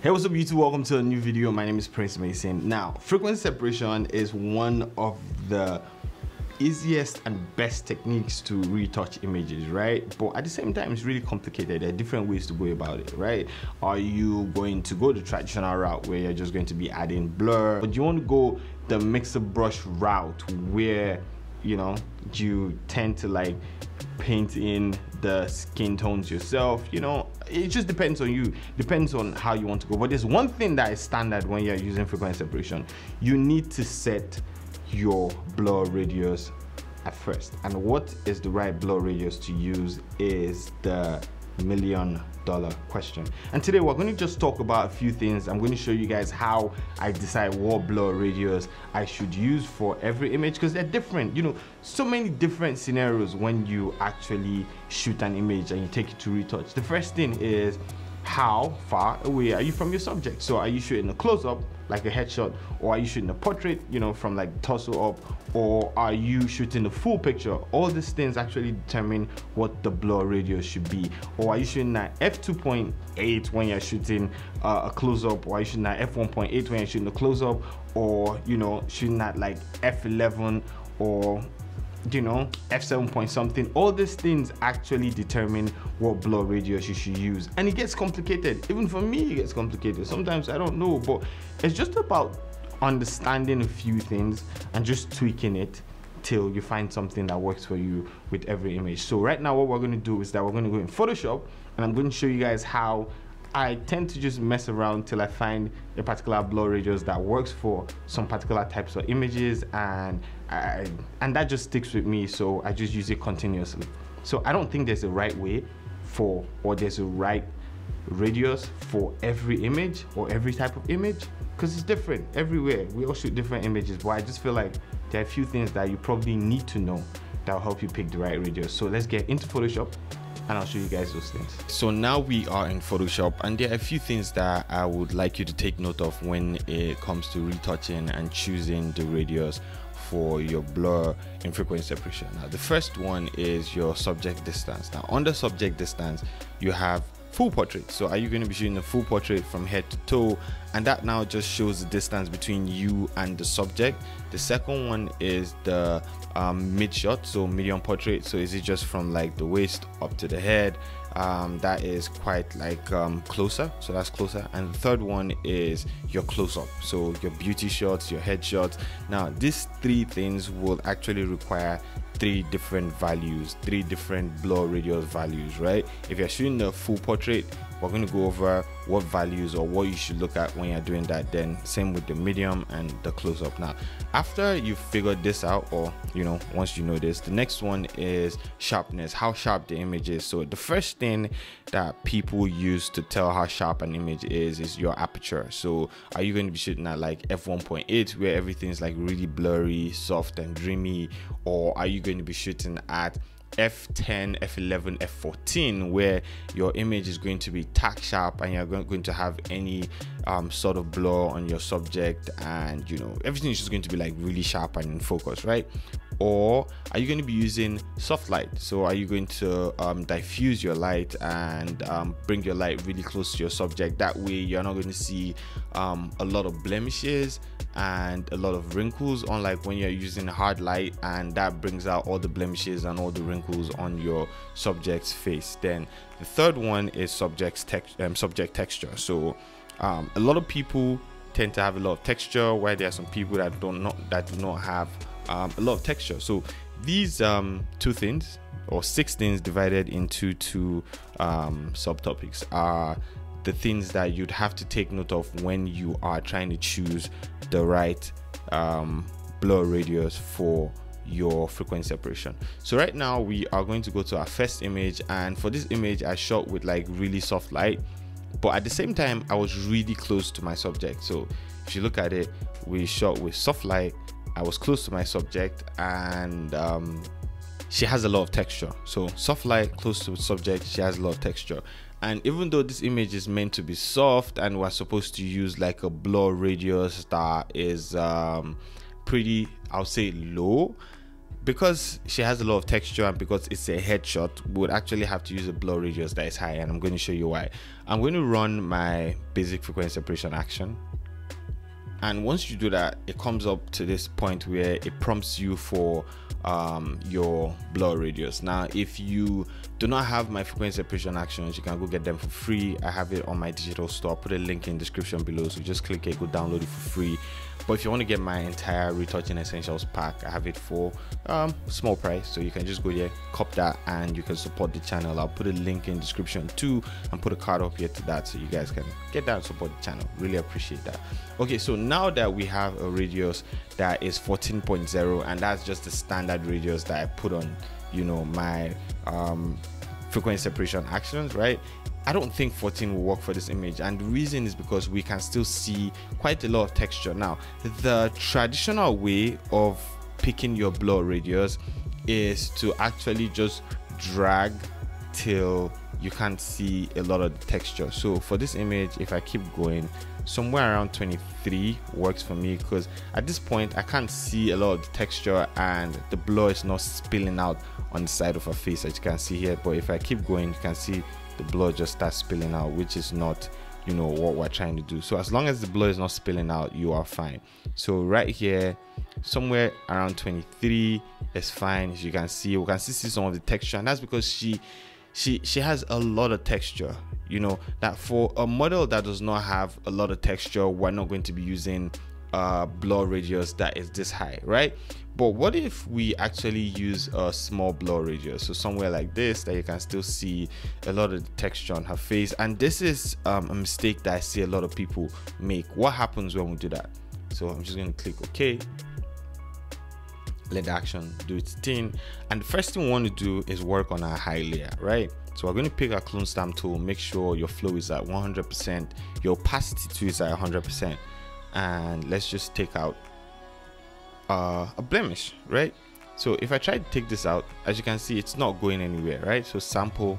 Hey, what's up YouTube? Welcome to a new video. My name is Prince Mason. Now, frequency separation is one of the easiest and best techniques to retouch images, right? But at the same time, it's really complicated. There are different ways to go about it, right? Are you going to go the traditional route where you're just going to be adding blur? But you want to go the mixer brush route where, you know, you tend to like paint in the skin tones yourself. You know, it just depends on you, depends on how you want to go. But there's one thing that is standard when you're using frequency separation. You need to set your blur radius at first, and what is the right blur radius to use is the $1,000,000 question. And today we're going to just talk about a few things. I'm going to show you guys how I decide what blur radius I should use for every image, because they're different. You know, so many different scenarios when you actually shoot an image and you take it to retouch. The first thing is, how far away are you from your subject? So are you shooting a close-up like a headshot, or are you shooting a portrait, you know, from like torso up, or are you shooting a full picture? All these things actually determine what the blur radius should be. Or are you shooting at f2.8 when you're shooting a close-up, or are you shooting at f1.8 when you're shooting a close-up, or, you know, shooting at like f11 or, you know, f7 point something. All these things actually determine what blur radius you should use, and it gets complicated. Even for me, it gets complicated. Sometimes I don't know, but it's just about understanding a few things and just tweaking it till you find something that works for you with every image. So right now what we're going to do is that we're going to go in Photoshop, and I'm going to show you guys how I tend to just mess around till I find a particular blur radius that works for some particular types of images, and that just sticks with me, so I just use it continuously. So I don't think there's a right way for, or there's a right radius for every image or every type of image, because it's different everywhere. We all shoot different images, but I just feel like there are a few things that you probably need to know that will help you pick the right radius. So let's get into Photoshop, and I'll show you guys those things. So now we are in Photoshop, and there are a few things that I would like you to take note of when it comes to retouching and choosing the radius for your blur in frequency separation. Now, the first one is your subject distance. Now, under subject distance, you have full portrait. So are you going to be shooting a full portrait from head to toe? And that now just shows the distance between you and the subject. The second one is the mid shot, so medium portrait. So is it just from like the waist up to the head? That is quite like closer, so that's closer. And the third one is your close-up, so your beauty shots, your head shots. Now these three things will actually require three different values, three different blur radius values, right? If you're shooting the full portrait, we're going to go over what values or what you should look at when you're doing that. Then same with the medium and the close-up. Now after you've figured this out, or you know, once you know this, the next one is sharpness, how sharp the image is. So the first thing that people use to tell how sharp an image is your aperture. So are you going to be shooting at like f1.8 where everything's like really blurry, soft and dreamy, or are you going to be shooting at f10, f11, f14 where your image is going to be tack sharp and you're going to have any sort of blur on your subject, and you know, everything is just going to be like really sharp and in focus, right? Or are you going to be using soft light? So are you going to diffuse your light and bring your light really close to your subject? That way you're not going to see a lot of blemishes and a lot of wrinkles, unlike when you're using hard light and that brings out all the blemishes and all the wrinkles on your subject's face. Then the third one is subject texture. So a lot of people tend to have a lot of texture, while there are some people that do not have a lot of texture. So these two things, or 6 things divided into 2 subtopics, are the things that you'd have to take note of when you are trying to choose the right blur radius for your frequency separation. So right now we are going to go to our first image, and for this image I shot with like really soft light, but at the same time I was really close to my subject. So if you look at it, we shot with soft light, I was close to my subject, and she has a lot of texture. So soft light, close to the subject, she has a lot of texture. And even though this image is meant to be soft and we're supposed to use like a blur radius that is pretty, I'll say, low, because she has a lot of texture and because it's a headshot, we would actually have to use a blur radius that is high, and I'm going to show you why. I'm going to run my basic frequency separation action, and once you do that, it comes up to this point where it prompts you for your blur radius. Now if you do not have my frequency separation actions, you can go get them for free. I have it on my digital store. I'll put a link in the description below, so just click it, go download it for free. But if you want to get my entire retouching essentials pack, I have it for small price, so you can just go there, cop that, and you can support the channel. I'll put a link in the description too, and put a card up here to that, so you guys can get that and support the channel. Really appreciate that. Okay, so now that we have a radius that is 14.0, and that's just the standard radius that I put on, you know, my frequency separation actions, right? I don't think 14 will work for this image, and the reason is because we can still see quite a lot of texture. Now the traditional way of picking your blur radius is to actually just drag till you can't see a lot of the texture. So for this image, if I keep going, somewhere around 23 works for me, because at this point I can't see a lot of the texture and the blur is not spilling out on the side of her face, as you can see here. But if I keep going, you can see the blur just starts spilling out, which is not, you know, what we're trying to do. So as long as the blur is not spilling out, you are fine. So right here, somewhere around 23 is fine. As you can see, we can still see some of the texture, and that's because she has a lot of texture. You know, that for a model that does not have a lot of texture, we're not going to be using blur radius that is this high, right? But what if we actually use a small blur radius, so somewhere like this, that you can still see a lot of the texture on her face? And this is a mistake that I see a lot of people make. What happens when we do that? So I'm just going to click OK, let the action do its thing, and the first thing we want to do is work on our high layer, right? So we're going to pick our clone stamp tool, make sure your flow is at 100%, your opacity too is at 100%, and let's just take out a blemish, right? So if I try to take this out, as you can see, it's not going anywhere, right? So sample,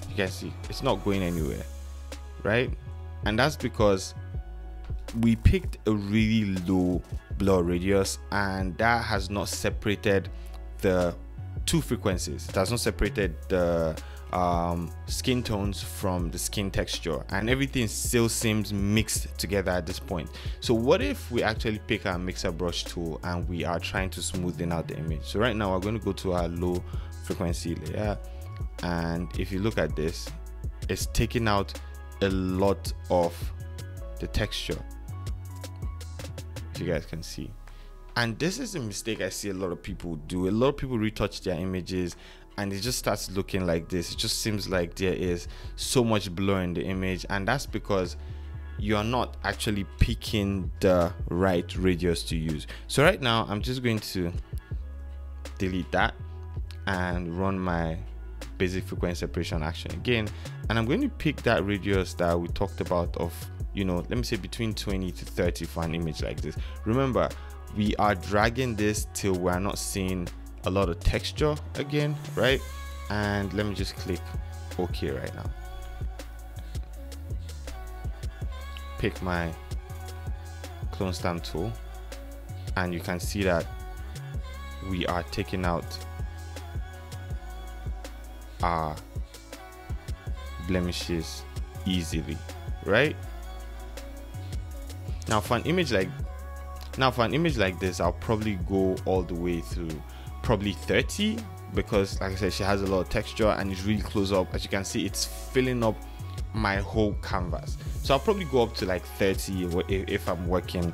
you can see it's not going anywhere, right? And that's because we picked a really low blur radius, and that has not separated the two frequencies. It has not separated the skin tones from the skin texture, and everything still seems mixed together at this point. So what if we actually pick our mixer brush tool and we are trying to smoothen out the image? So right now we're going to go to our low frequency layer, and if you look at this, it's taking out a lot of the texture, if you guys can see. And this is a mistake I see a lot of people do. A lot of people retouch their images and it just starts looking like this. It just seems like there is so much blur in the image, and that's because you are not actually picking the right radius to use. So right now I'm just going to delete that and run my basic frequency separation action again, and I'm going to pick that radius that we talked about of, you know, let me say between 20 to 30 for an image like this. Remember, we are dragging this till we're not seeing a lot of texture again, right? And let me just click OK right now. Pick my clone stamp tool, and you can see that we are taking out our blemishes easily, right? Now for an image like this, I'll probably go all the way through probably 30, because like I said, she has a lot of texture and it's really close up. As you can see, it's filling up my whole canvas. So I'll probably go up to like 30 if I'm working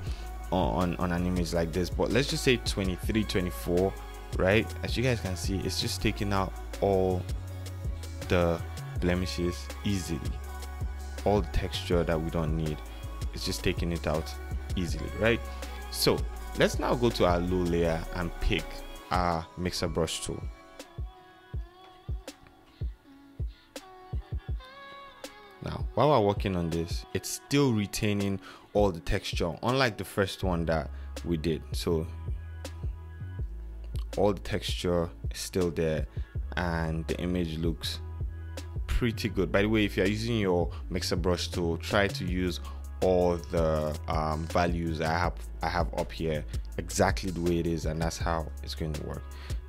on an image like this, but let's just say 23, 24, right? As you guys can see, it's just taking out all the blemishes easily, all the texture that we don't need. It's just taking it out easily, right? So let's now go to our low layer and pick our mixer brush tool. Now while we're working on this, it's still retaining all the texture, unlike the first one that we did. So all the texture is still there and the image looks pretty good. By the way, if you're using your mixer brush tool, try to use all the values I have up here exactly the way it is, and that's how it's going to work.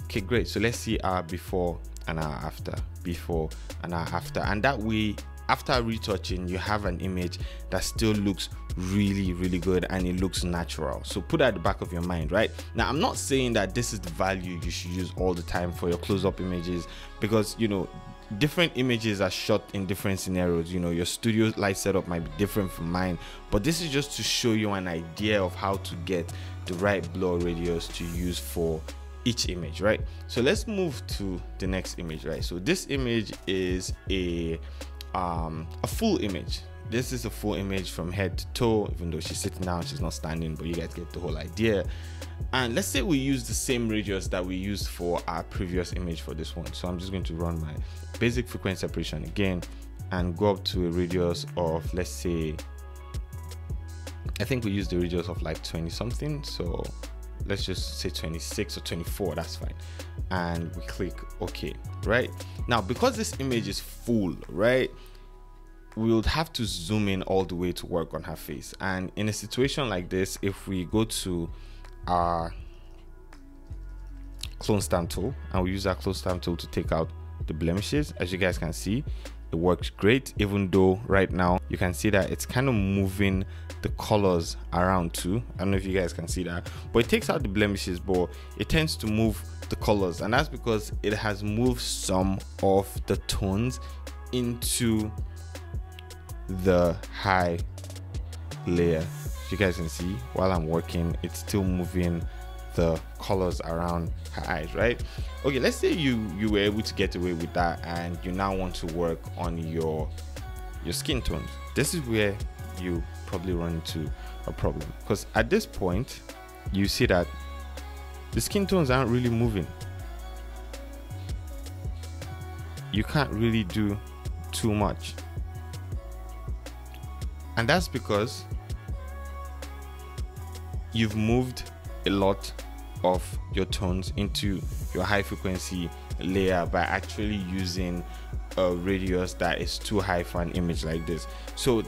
Okay, great. So let's see our before and our after, before and our after, and that way after retouching you have an image that still looks really good and it looks natural. So put that at the back of your mind. Right now, I'm not saying that this is the value you should use all the time for your close-up images, because you know, different images are shot in different scenarios. You know, your studio light setup might be different from mine, but this is just to show you an idea of how to get the right blur radius to use for each image, right? So let's move to the next image, right? So this image is a full image. This is a full image from head to toe, even though she's sitting down, she's not standing, but you guys get the whole idea. And let's say we use the same radius that we used for our previous image for this one. So I'm just going to run my basic frequency separation again and go up to a radius of, let's say, I think we used the radius of like 20 something, so let's just say 26 or 24, that's fine, and we click OK. Right now, because this image is full, right, we would have to zoom in all the way to work on her face. And in a situation like this, if we go to our clone stamp tool and we use our clone stamp tool to take out the blemishes, as you guys can see, it works great, even though right now you can see that it's kind of moving the colors around too. I don't know if you guys can see that, but it takes out the blemishes, but it tends to move the colors, and that's because it has moved some of the tones into the high layer. As you guys can see, while I'm working, it's still moving the colors around her eyes, right? Okay, let's say you were able to get away with that and you now want to work on your skin tones. This is where you probably run into a problem, because at this point you see that the skin tones aren't really moving. You can't really do too much, and that's because you've moved a lot of your tones into your high frequency layer by actually using a radius that is too high for an image like this. So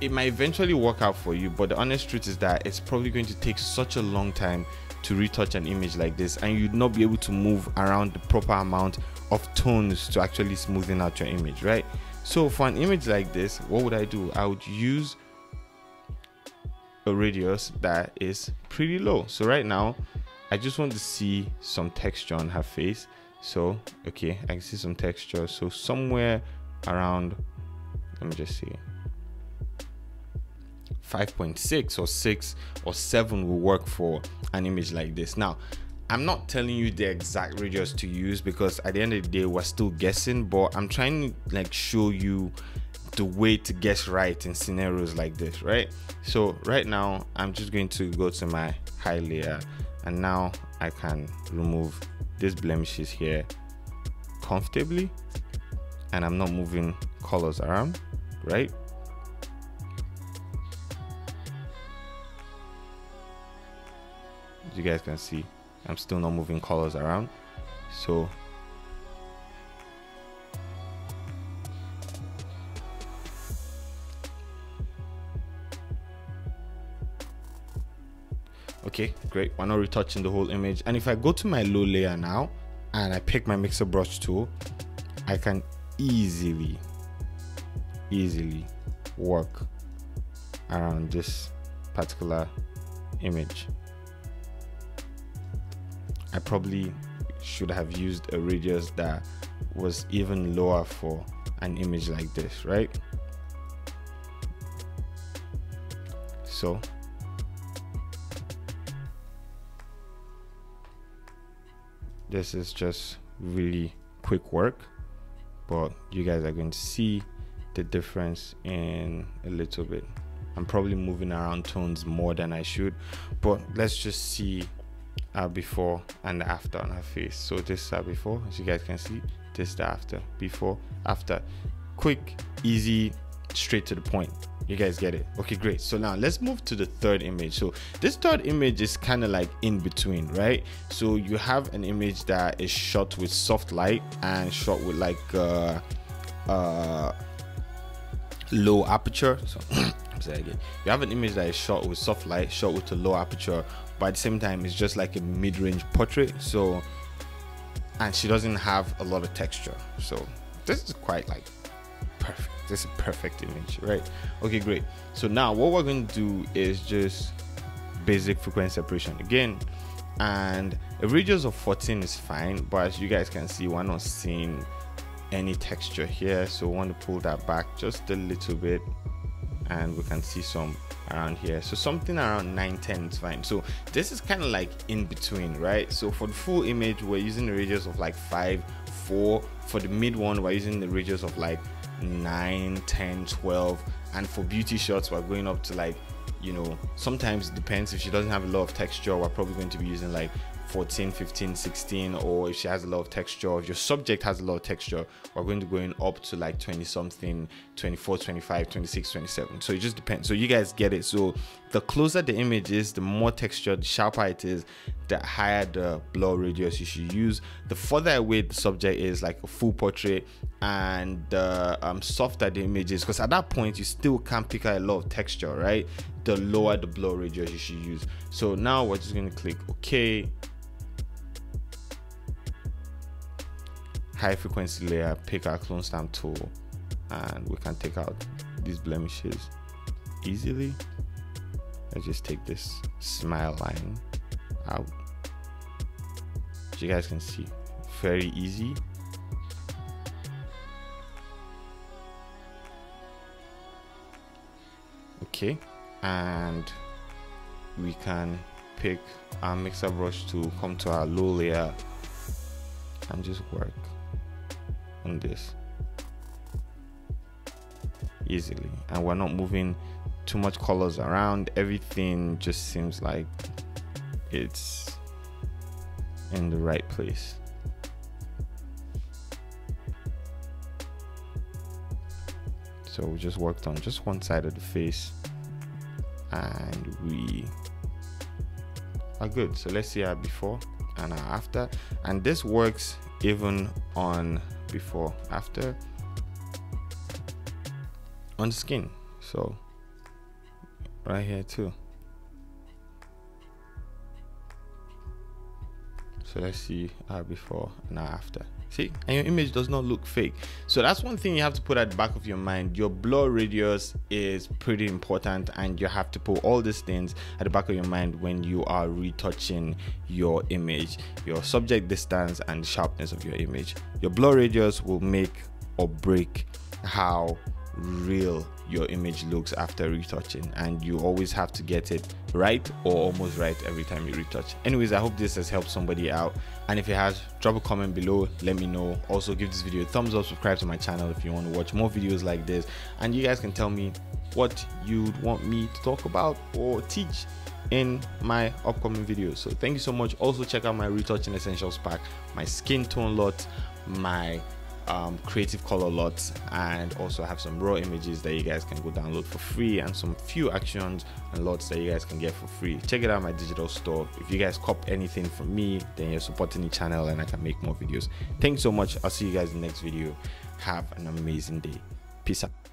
it might eventually work out for you, but the honest truth is that it's probably going to take such a long time to retouch an image like this, and you'd not be able to move around the proper amount of tones to actually smoothen out your image, right? So for an image like this, what would I do? I would use a radius that is pretty low. So right now I just want to see some texture on her face. So okay, I can see some texture, so somewhere around, let me just see, 5.6 or 6 or 7 will work for an image like this. Now, I'm not telling you the exact radius to use, because at the end of the day we're still guessing, but I'm trying to like show you the way to guess right in scenarios like this, right? So right now I'm just going to go to my high layer, and now I can remove these blemishes here comfortably, and I'm not moving colors around, right? As you guys can see, I'm still not moving colors around. So okay, great, we're not retouching the whole image. And if I go to my low layer now and I pick my mixer brush tool, I can easily work around this particular image. I probably should have used a radius that was even lower for an image like this, right? So this is just really quick work, but you guys are going to see the difference in a little bit. I'm probably moving around tones more than I should, but let's just see before and after on her face. So this is before, as you guys can see, this is the after, before, after. Quick, easy, straight to the point. You guys get it? Okay, great. So now let's move to the third image. So this third image is kind of like in between, right? So you have an image that is shot with soft light and shot with like low aperture. So say again. You have an image that is shot with soft light, shot with a low aperture, but at the same time it's just like a mid-range portrait. So, and she doesn't have a lot of texture. So this is quite like perfect. This is a perfect image, right? Okay, great. So now what we're going to do is just basic frequency separation again, and a radius of 14 is fine, but as you guys can see, we're not seeing any texture here, so we want to pull that back just a little bit, and we can see some around here. So something around 910 is fine. So this is kind of like in between, right? So for the full image, we're using the radius of like 5, 4. For the mid one, we're using the radius of like 9, 10, 12, and for beauty shots, we're going up to like, you know, sometimes it depends. If she doesn't have a lot of texture, we're probably going to be using like 14, 15, 16, or if she has a lot of texture, if your subject has a lot of texture, we're going to go in up to like 20 something, 24, 25, 26, 27. So it just depends. So you guys get it. So the closer the image is, the more texture, the sharper it is, the higher the blur radius you should use. The further away the subject is, like a full portrait, and the softer the image is, because at that point you still can't pick out a lot of texture, right? The lower the blur radius you should use. So now we're just going to click OK. High frequency layer, pick our clone stamp tool, and we can take out these blemishes easily. Let's just take this smile line out. As you guys can see, very easy. Okay, and we can pick our mixer brush to come to our low layer and just work on this easily, and we're not moving too much colors around. Everything just seems like it's in the right place. So we just worked on just one side of the face and we are good. So let's see our before and our after, and this works even on before after on the skin. So right here too. So let's see our before and our after. See, and your image does not look fake. So that's one thing you have to put at the back of your mind. Your blur radius is pretty important, and you have to put all these things at the back of your mind when you are retouching your image. Your subject distance and the sharpness of your image. Your blur radius will make or break how real your image looks after retouching, and you always have to get it right or almost right every time you retouch. Anyways, I hope this has helped somebody out, and if it has, drop a comment below, let me know. Also give this video a thumbs up, subscribe to my channel if you want to watch more videos like this, and you guys can tell me what you'd want me to talk about or teach in my upcoming videos. So thank you so much. Also check out my retouching essentials pack, my skin tone lot, my creative color lots, and also have some raw images that you guys can go download for free, and some few actions and lots that you guys can get for free. Check it out on my digital store. If you guys cop anything from me, then you're supporting the channel and I can make more videos. Thanks so much. I'll see you guys in the next video. Have an amazing day. Peace out.